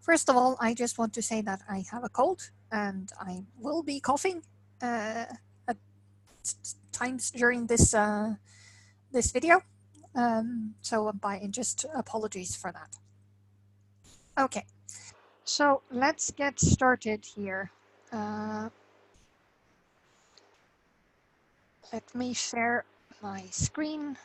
First of all, I just want to say that I have a cold and I will be coughing at times during this video. So just apologies for that. Okay, so let's get started here. Let me share my screen.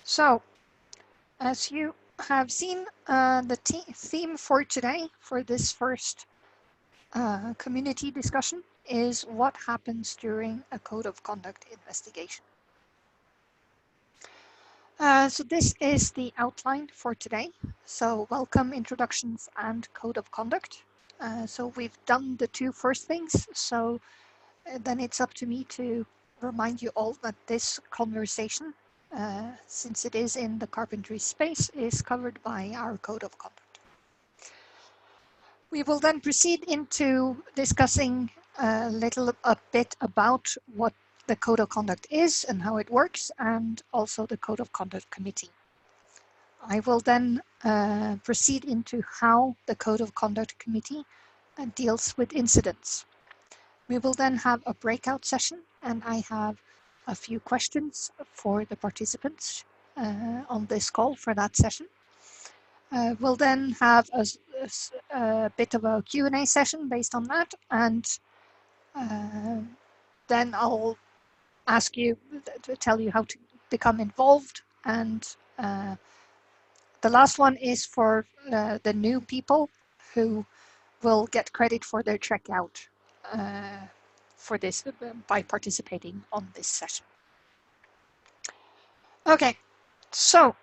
So, as you have seen, the theme for today, for this first community discussion, is what happens during a code of conduct investigation. So this is the outline for today. So welcome, introductions, and code of conduct. So we've done the two first things. So then it's up to me to remind you all that this conversation, since it is in the Carpentries space, is covered by our code of conduct. We will then proceed into discussing a bit about what the code of conduct is and how it works, and also the code of conduct committee. I will then proceed into how the code of conduct committee deals with incidents. We will then have a breakout session, and I have a few questions for the participants on this call for that session. We'll then have a bit of a Q&A session based on that, and then I'll ask you to tell you how to become involved. And the last one is for the new people who will get credit for their checkout for this by participating on this session. Okay, so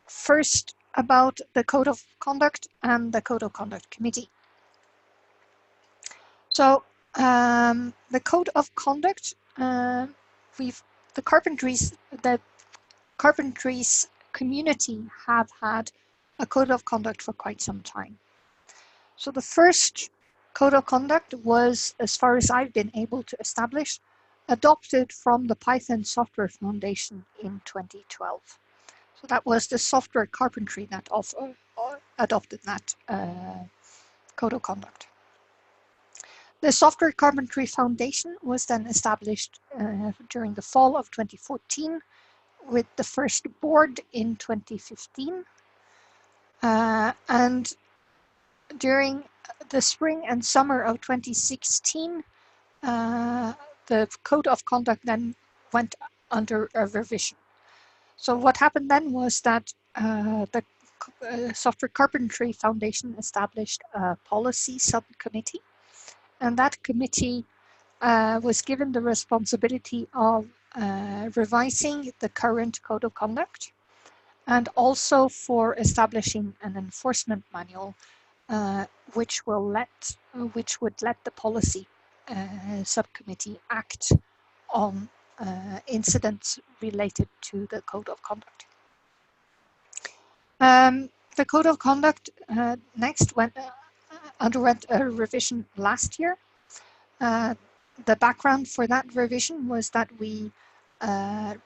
first about the code of conduct and the code of conduct committee. So the code of conduct, the Carpentries community have had a code of conduct for quite some time. So the first code of conduct was, as far as I've been able to establish, adopted from the Python Software Foundation in 2012. So that was the software carpentry that also adopted that code of conduct. The Software Carpentry Foundation was then established during the fall of 2014, with the first board in 2015. And during the spring and summer of 2016, the code of conduct then went under a revision. So what happened then was that the Software Carpentry Foundation established a policy subcommittee, and that committee was given the responsibility of revising the current code of conduct, and also for establishing an enforcement manual which would let the policy subcommittee act on incidents related to the code of conduct. The code of conduct next underwent a revision last year. The background for that revision was that we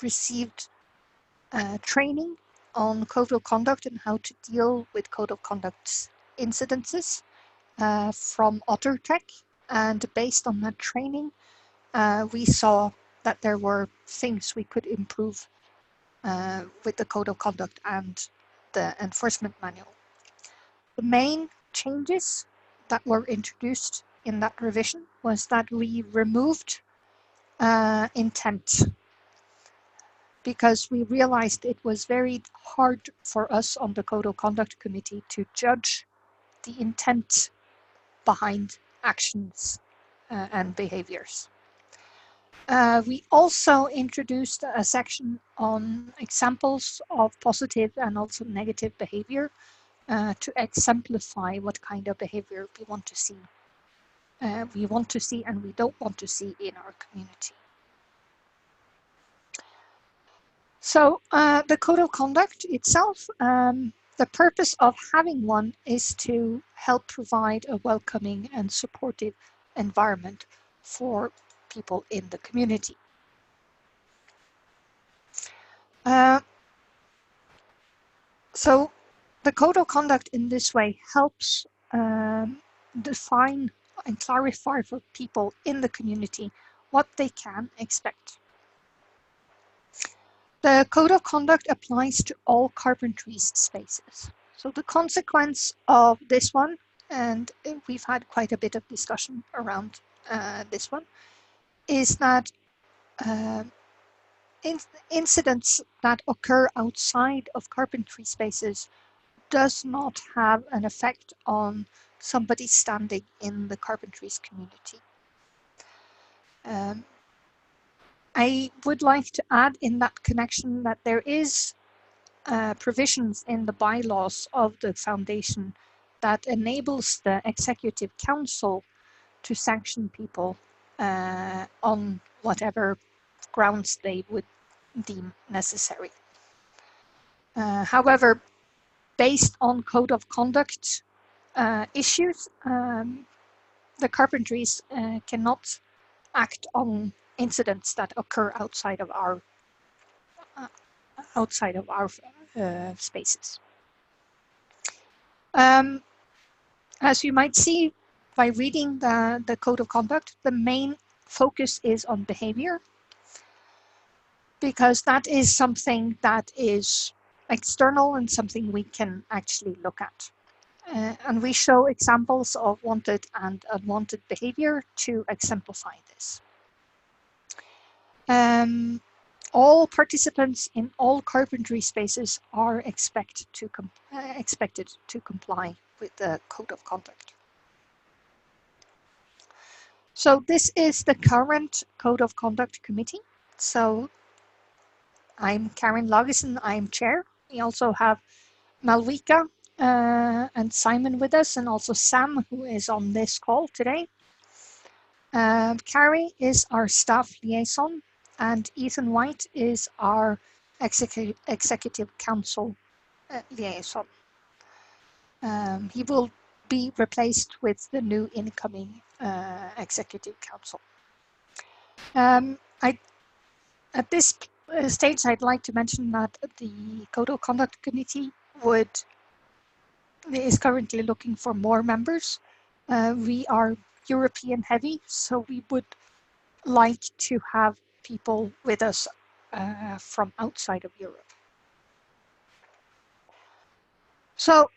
received training on code of conduct and how to deal with code of conduct incidences from OtterTech, and based on that training, we saw that there were things we could improve with the code of conduct and the enforcement manual. The main changes that were introduced in that revision was that we removed intent, because we realized it was very hard for us on the Code of Conduct Committee to judge the intent behind actions and behaviors. We also introduced a section on examples of positive and also negative behavior to exemplify what kind of behavior we want to see. And we don't want to see in our community. So the code of conduct itself, the purpose of having one is to help provide a welcoming and supportive environment for people in the community. So the code of conduct in this way helps define and clarify for people in the community what they can expect. The code of conduct applies to all Carpentries spaces. So the consequence of this one, and we've had quite a bit of discussion around this one, is that incidents that occur outside of Carpentry spaces does not have an effect on somebody standing in the Carpentries community. I would like to add in that connection that there is provisions in the bylaws of the foundation that enables the executive council to sanction people on whatever grounds they would deem necessary. However, based on code of conduct issues, the Carpentries cannot act on incidents that occur outside of our spaces. As you might see by reading the code of conduct, the main focus is on behavior, because that is something that is external and something we can actually look at. And we show examples of wanted and unwanted behavior to exemplify this. All participants in all Carpentry spaces are expected to comply with the code of conduct. So this is the current code of conduct committee. So I'm Karen Lagerson, I'm chair. We also have Malvika and Simon with us, and also Sam, who is on this call today. Carrie is our staff liaison, and Ethan White is our executive council liaison. He will be replaced with the new incoming executive council. At this stage, I'd like to mention that the Code of Conduct Committee is currently looking for more members. We are European heavy, so we would like to have people with us from outside of Europe. So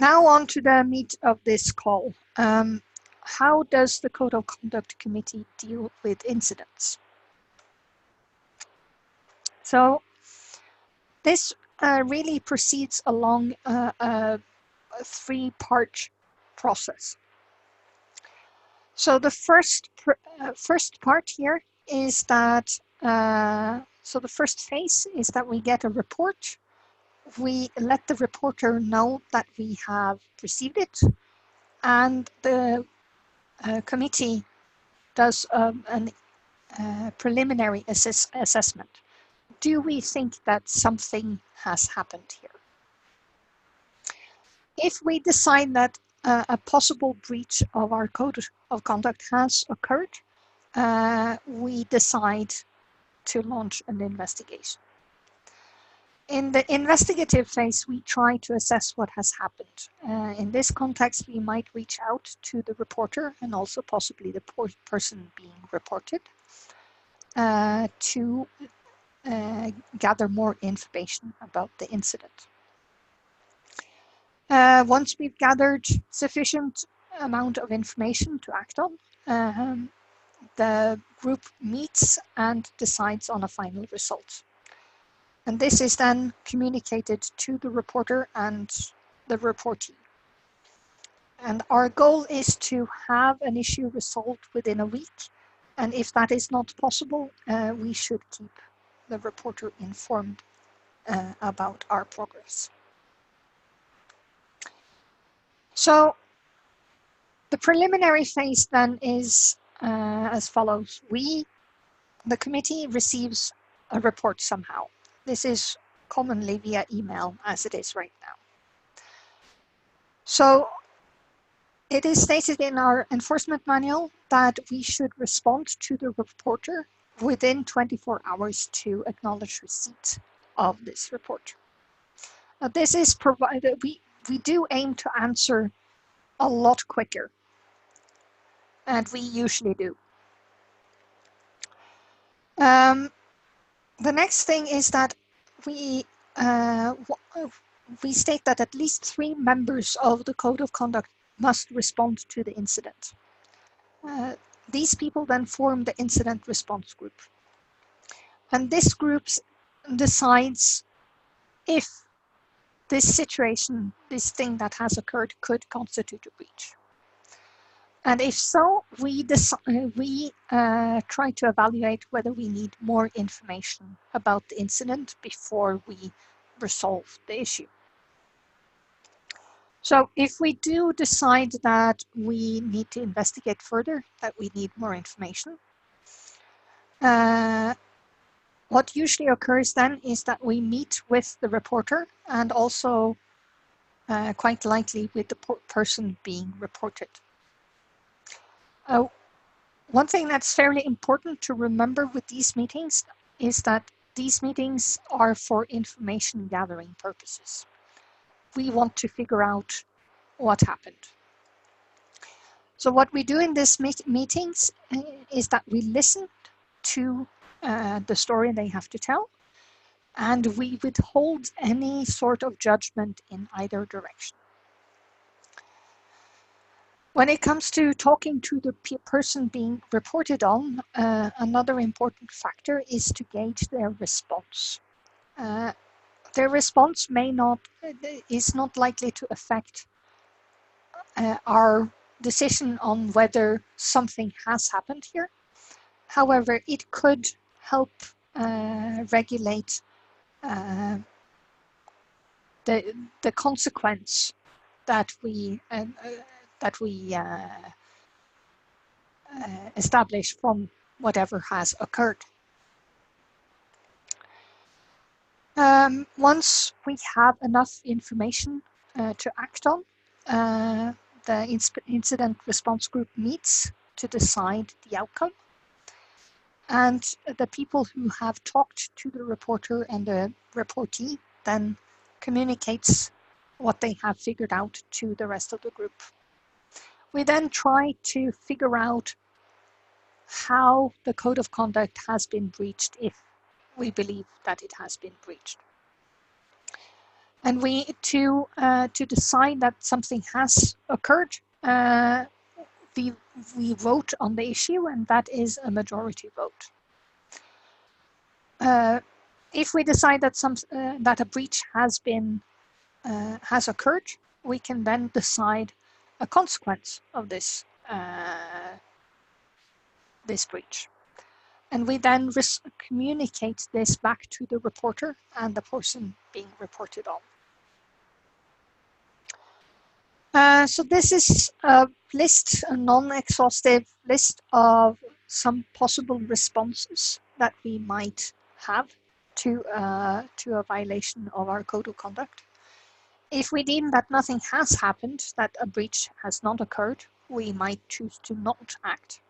now on to the meat of this call. How does the Code of Conduct Committee deal with incidents? So this really proceeds along a three-part process. So the first part here is that, so the first phase is that we get a report. We let the reporter know that we have received it, and the committee does a preliminary assessment. Do we think that something has happened here? If we decide that a possible breach of our code of conduct has occurred, we decide to launch an investigation. In the investigative phase, we try to assess what has happened. In this context, we might reach out to the reporter and also possibly the person being reported to gather more information about the incident. Once we've gathered sufficient amount of information to act on, the group meets and decides on a final result. And this is then communicated to the reporter and the reportee. And our goal is to have an issue resolved within a week. And if that is not possible, we should keep the reporter informed about our progress. So the preliminary phase then is as follows. The committee receives a report somehow. This is commonly via email, as it is right now. So It is stated in our enforcement manual that we should respond to the reporter within 24 hours to acknowledge receipt of this report. This is provided, we do aim to answer a lot quicker, and we usually do. The next thing is that we state that at least 3 members of the Code of Conduct must respond to the incident. These people then form the incident response group. And this group decides if this situation, this thing that has occurred, could constitute a breach. And if so, we try to evaluate whether we need more information about the incident before we resolve the issue. So if we do decide that we need to investigate further, that we need more information, what usually occurs then is that we meet with the reporter and also quite likely with the person being reported. One thing that's fairly important to remember with these meetings is that these meetings are for information gathering purposes. We want to figure out what happened. So what we do in these meetings is that we listen to the story they have to tell, and we withhold any sort of judgment in either direction. When it comes to talking to the person being reported on, another important factor is to gauge their response. Their response is not likely to affect our decision on whether something has happened here. However, it could help regulate the consequence that we establish from whatever has occurred. Once we have enough information to act on, the incident response group meets to decide the outcome. And the people who have talked to the reporter and the reportee then communicates what they have figured out to the rest of the group. We then try to figure out how the code of conduct has been breached if we believe that it has been breached. And to decide that something has occurred, we vote on the issue, and that is a majority vote. If we decide that that a breach has occurred, we can then decide a consequence of this breach, and we then communicate this back to the reporter and the person being reported on. So this is a non-exhaustive list of some possible responses that we might have to a violation of our code of conduct. If we deem that nothing has happened, that a breach has not occurred, we might choose to not act.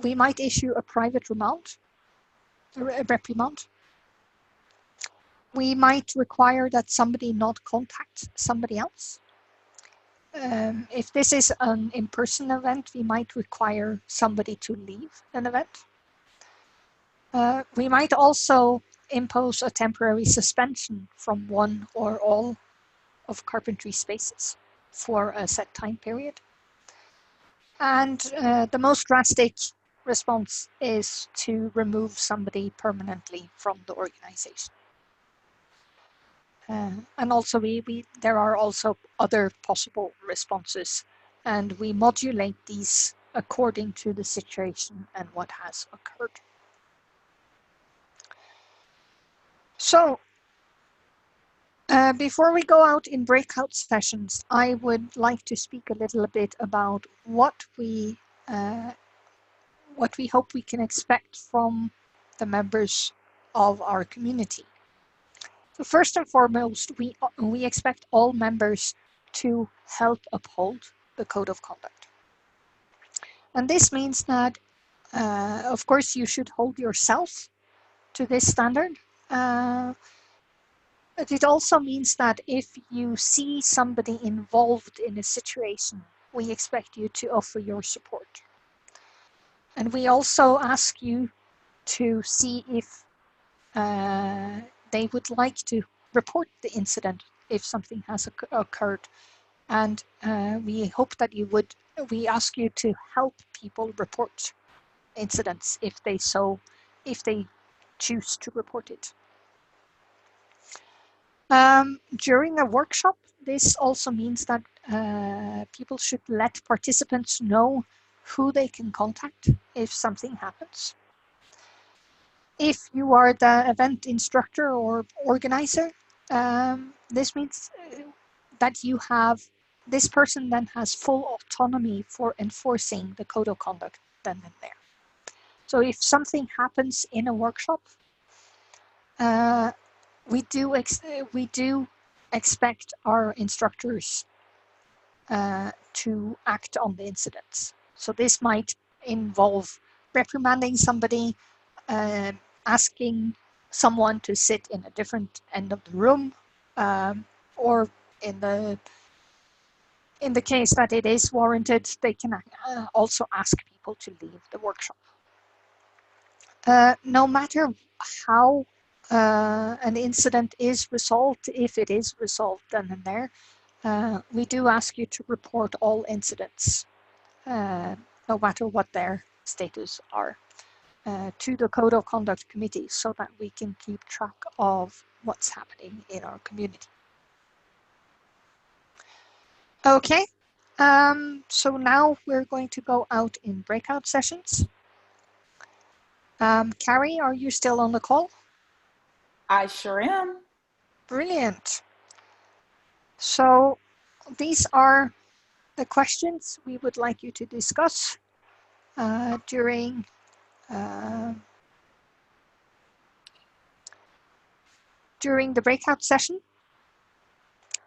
We might issue a private reprimand. We might require that somebody not contact somebody else. If this is an in-person event, we might require somebody to leave an event. We might also impose a temporary suspension from one or all of carpentry spaces for a set time period. And the most drastic response is to remove somebody permanently from the organization. And also there are also other possible responses, and we modulate these according to the situation and what has occurred. So before we go out in breakout sessions, I would like to speak a little bit about what we hope we can expect from the members of our community. So first and foremost, we expect all members to help uphold the code of conduct. And this means that, of course, you should hold yourself to this standard. But it also means that if you see somebody involved in a situation, we expect you to offer your support. And we also ask you to see if they would like to report the incident if something has occurred. And we hope that you would, we ask you to help people report incidents if they choose to report it. During a workshop, this also means that people should let participants know who they can contact if something happens. If you are the event instructor or organizer, this means that you have, this person then has full autonomy for enforcing the code of conduct then and there. So if something happens in a workshop, we do expect our instructors to act on the incidents. So this might involve reprimanding somebody, asking someone to sit in a different end of the room, or in the case that it is warranted, they can also ask people to leave the workshop. No matter how an incident is resolved, if it is resolved then and there, we do ask you to report all incidents, no matter what their status are, to the Code of Conduct Committee so that we can keep track of what's happening in our community. Okay, so now we're going to go out in breakout sessions. Carrie, are you still on the call? I sure am. Brilliant. So these are the questions we would like you to discuss during the breakout session.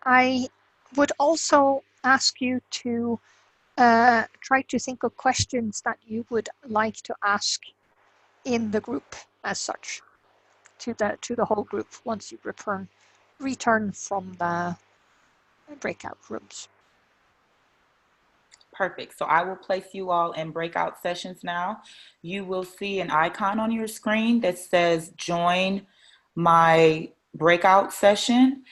I would also ask you to try to think of questions that you would like to ask in the group as such, to the whole group once you return from the breakout rooms. Perfect. So I will place you all in breakout sessions now. You will see an icon on your screen that says join my breakout session.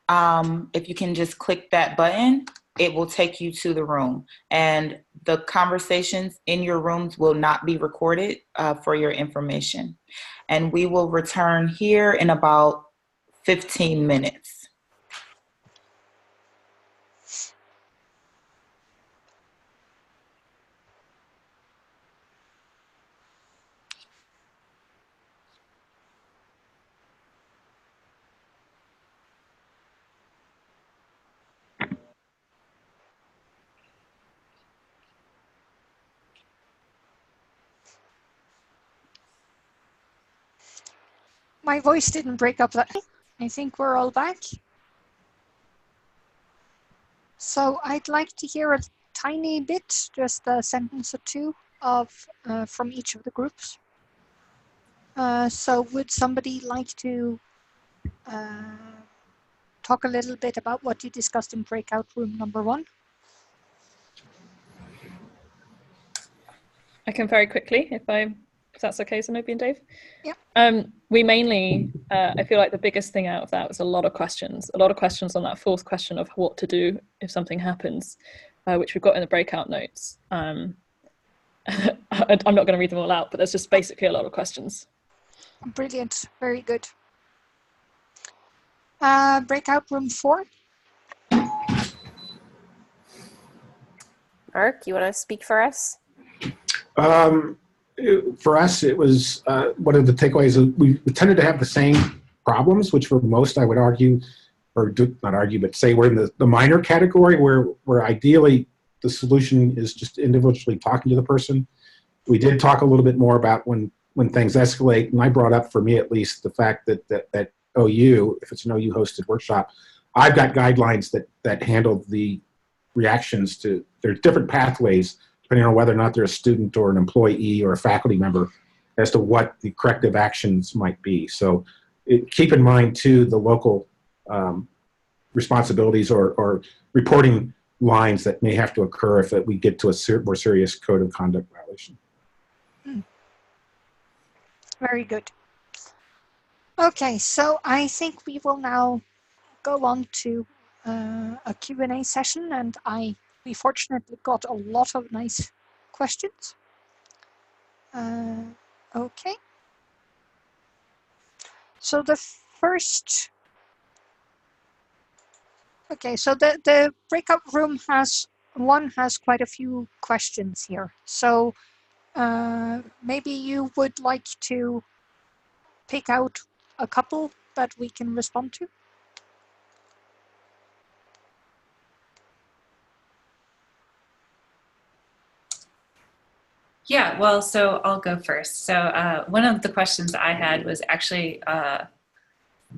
If you can just click that button, it will take you to the room. And the conversations in your rooms will not be recorded for your information. And we will return here in about 15 minutes. My voice didn't break up that. I think we're all back. So I'd like to hear a tiny bit, just a sentence or two from each of the groups. So would somebody like to talk a little bit about what you discussed in breakout room number 1? I can very quickly, if that's okay, Sanopi and Dave. Yeah. We mainly, I feel like the biggest thing out of that was a lot of questions on that fourth question of what to do if something happens, which we've got in the breakout notes. I'm not going to read them all out, but there's just basically a lot of questions. Brilliant, very good. Breakout room 4. Burke, you want to speak for us? For us, it was one of the takeaways. We tended to have the same problems, which for most, I would argue, or not argue, but say we're in the minor category where ideally the solution is just individually talking to the person. We did talk a little bit more about when things escalate, and I brought up, for me at least, the fact that OU, if it's an OU hosted workshop, I've got guidelines that handle the reactions to, there's different pathways depending on whether or not they're a student or an employee or a faculty member as to what the corrective actions might be. So keep in mind too the local responsibilities or reporting lines that may have to occur if we get to a more serious code of conduct violation. Very good. Okay, so I think we will now go on to a Q&A session, and we fortunately got a lot of nice questions. Okay. So the first, okay, so the breakout room has quite a few questions here. So maybe you would like to pick out a couple that we can respond to. Yeah, well, so I'll go first. So one of the questions I had was actually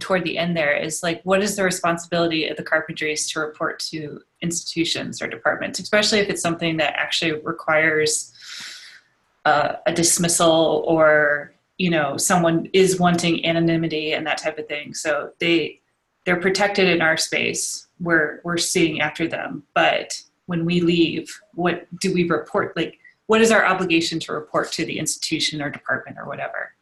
toward the end there is like, what is the responsibility of the Carpentries to report to institutions or departments, especially if it's something that actually requires a dismissal or, you know, someone is wanting anonymity and that type of thing. So they're protected in our space. We're seeing after them. But when we leave, what do we report? Like, what is our obligation to report to the institution or department or whatever?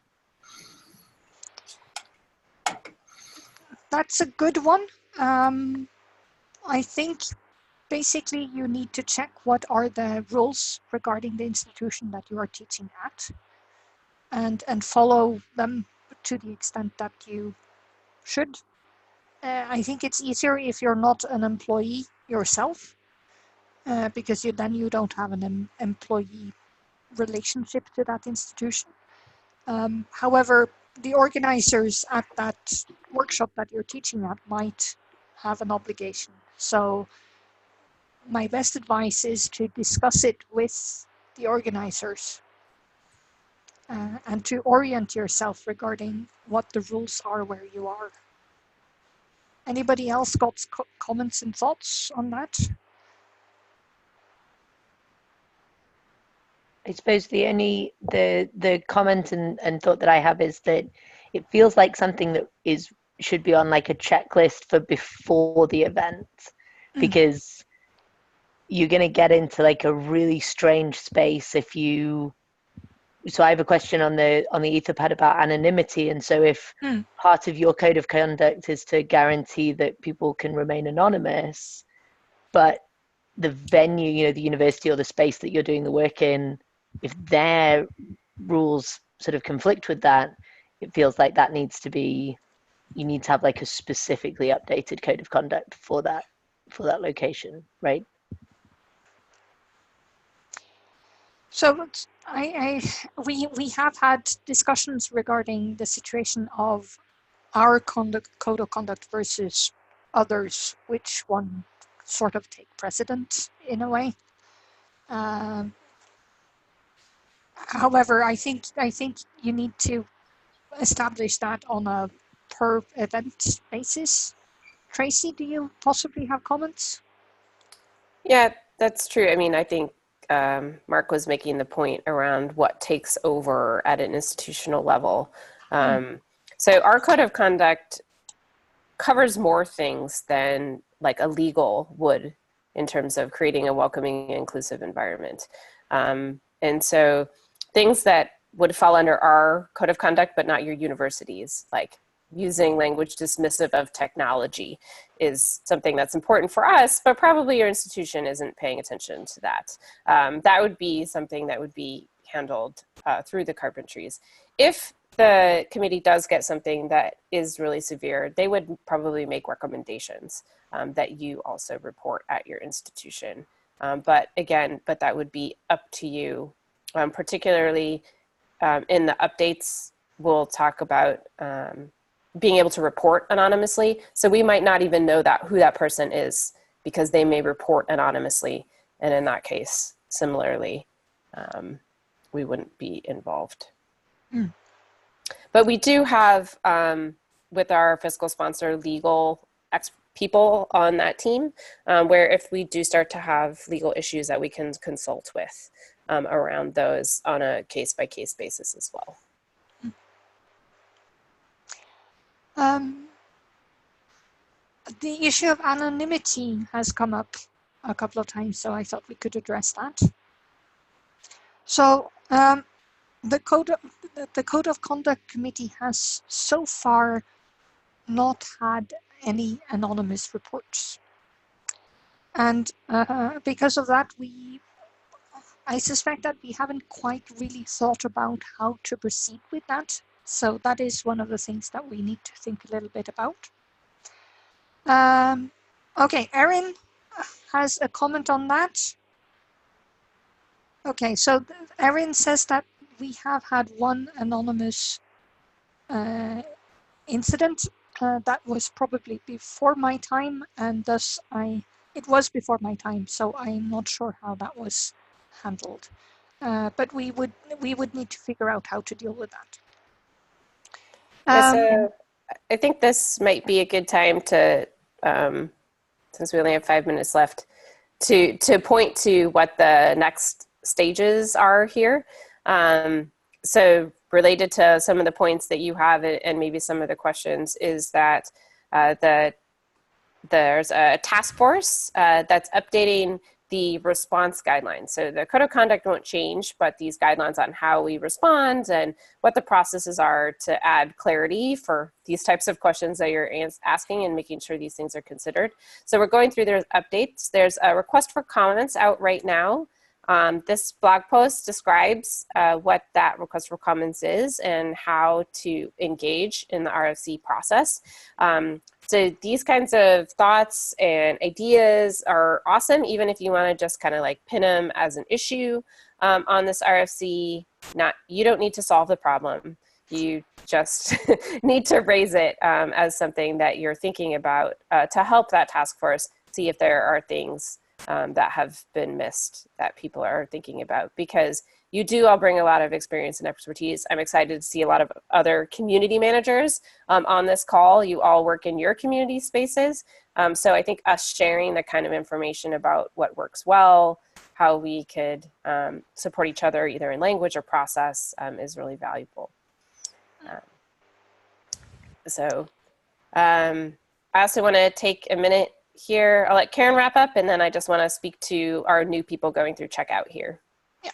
That's a good one. I think basically you need to check what are the rules regarding the institution that you are teaching at, and follow them to the extent that you should. I think it's easier if you're not an employee yourself, because then you don't have an employee relationship to that institution. However, the organizers at that workshop that you're teaching at might have an obligation. So my best advice is to discuss it with the organizers and to orient yourself regarding what the rules are where you are. Anybody else got comments and thoughts on that? I suppose the comment and thought that I have is that it feels like something that should be on like a checklist for before the event, because you're going to get into like a really strange space if you. So I have a question on the Etherpad about anonymity, and so if part of your code of conduct is to guarantee that people can remain anonymous, but the venue, you know, the university or the space that you're doing the work in, if their rules sort of conflict with that, it feels like that needs to be, you need to have like a specifically updated code of conduct for that location, right? So we have had discussions regarding the situation of our code of conduct versus others, which one sort of take precedent in a way. However, I think you need to establish that on a per event basis. Tracy, do you possibly have comments? Yeah, that's true. I mean, I think Mark was making the point around what takes over at an institutional level. So our code of conduct covers more things than like a legal would in terms of creating a welcoming and inclusive environment. And so things that would fall under our code of conduct, but not your university's, like using language dismissive of technology is something that's important for us, but probably your institution isn't paying attention to that. That would be something that would be handled through the Carpentries. If the committee does get something that is really severe, they would probably make recommendations that you also report at your institution. But that would be up to you. Particularly in the updates, we'll talk about being able to report anonymously. So we might not even know who that person is because they may report anonymously. And in that case, similarly, we wouldn't be involved. But we do have, with our fiscal sponsor, legal people on that team, where if we do start to have legal issues that we can consult with around those on a case-by-case basis as well. The issue of anonymity has come up a couple of times, so I thought we could address that. So the Code of Conduct Committee has so far not had any anonymous reports. And because of that, I suspect that we haven't quite really thought about how to proceed with that. So that is one of the things that we need to think a little bit about. Okay, Erin has a comment on that. Okay, so Erin says that we have had one anonymous incident that was probably before my time, and thus it was before my time, so I'm not sure how that was handled. But we would need to figure out how to deal with that. So I think this might be a good time to, since we only have 5 minutes left, to point to what the next stages are here. So related to some of the points that you have and maybe some of the questions is that there's a task force that's updating the response guidelines. So the code of conduct won't change, but these guidelines on how we respond and what the processes are to add clarity for these types of questions that you're asking and making sure these things are considered. So we're going through their updates. There's a request for comments out right now. This blog post describes what that request for comments is and how to engage in the RFC process. So these kinds of thoughts and ideas are awesome, even if you want to just kind of like pin them as an issue on this RFC. You don't need to solve the problem. You just need to raise it as something that you're thinking about to help that task force see if there are things that have been missed that people are thinking about, because you do all bring a lot of experience and expertise. I'm excited to see a lot of other community managers on this call. You all work in your community spaces. So I think us sharing the kind of information about what works well, how we could support each other either in language or process is really valuable. I also want to take a minute here. I'll let Karen wrap up, and then I just want to speak to our new people going through checkout here. Yeah.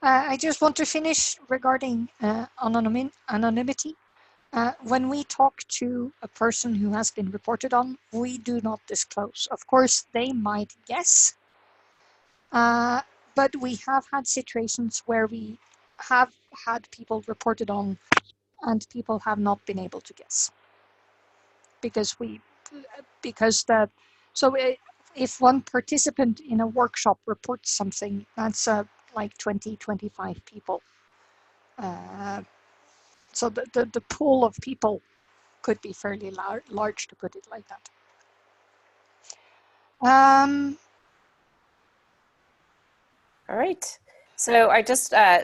I just want to finish regarding anonymity. When we talk to a person who has been reported on, we do not disclose. Of course, they might guess, but we have had situations where we have had people reported on and people have not been able to guess. If one participant in a workshop reports something, that's like 20, 25 people. So the pool of people could be fairly large, to put it like that. All right. So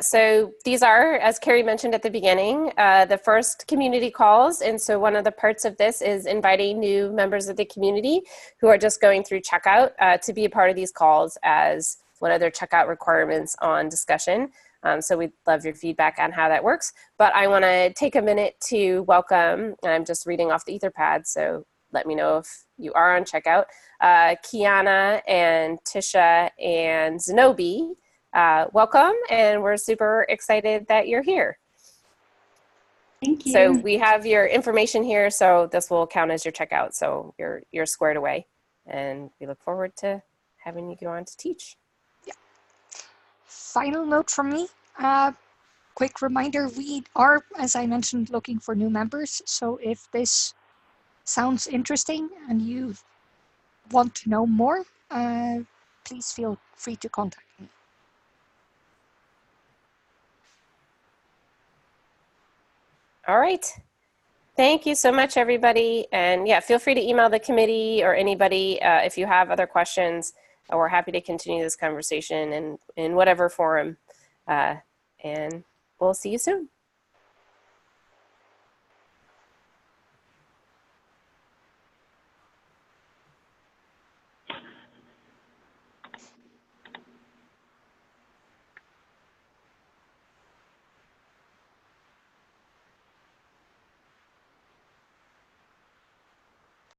so these are, as Carrie mentioned at the beginning, the first community calls. And so one of the parts of this is inviting new members of the community who are just going through checkout to be a part of these calls as one of their checkout requirements on discussion. So we'd love your feedback on how that works. But I want to take a minute to welcome, and I'm just reading off the Etherpad, so let me know if you are on checkout, Kiana and Tisha and Zenobi. Welcome, and we're super excited that you're here. Thank you. So we have your information here, so this will count as your checkout, so you're squared away. And we look forward to having you go on to teach. Yeah. Final note from me. Quick reminder, we are, as I mentioned, looking for new members. So if this sounds interesting and you want to know more, please feel free to contact me. All right. Thank you so much, everybody. And yeah, feel free to email the committee or anybody if you have other questions. We're happy to continue this conversation in whatever forum. And we'll see you soon.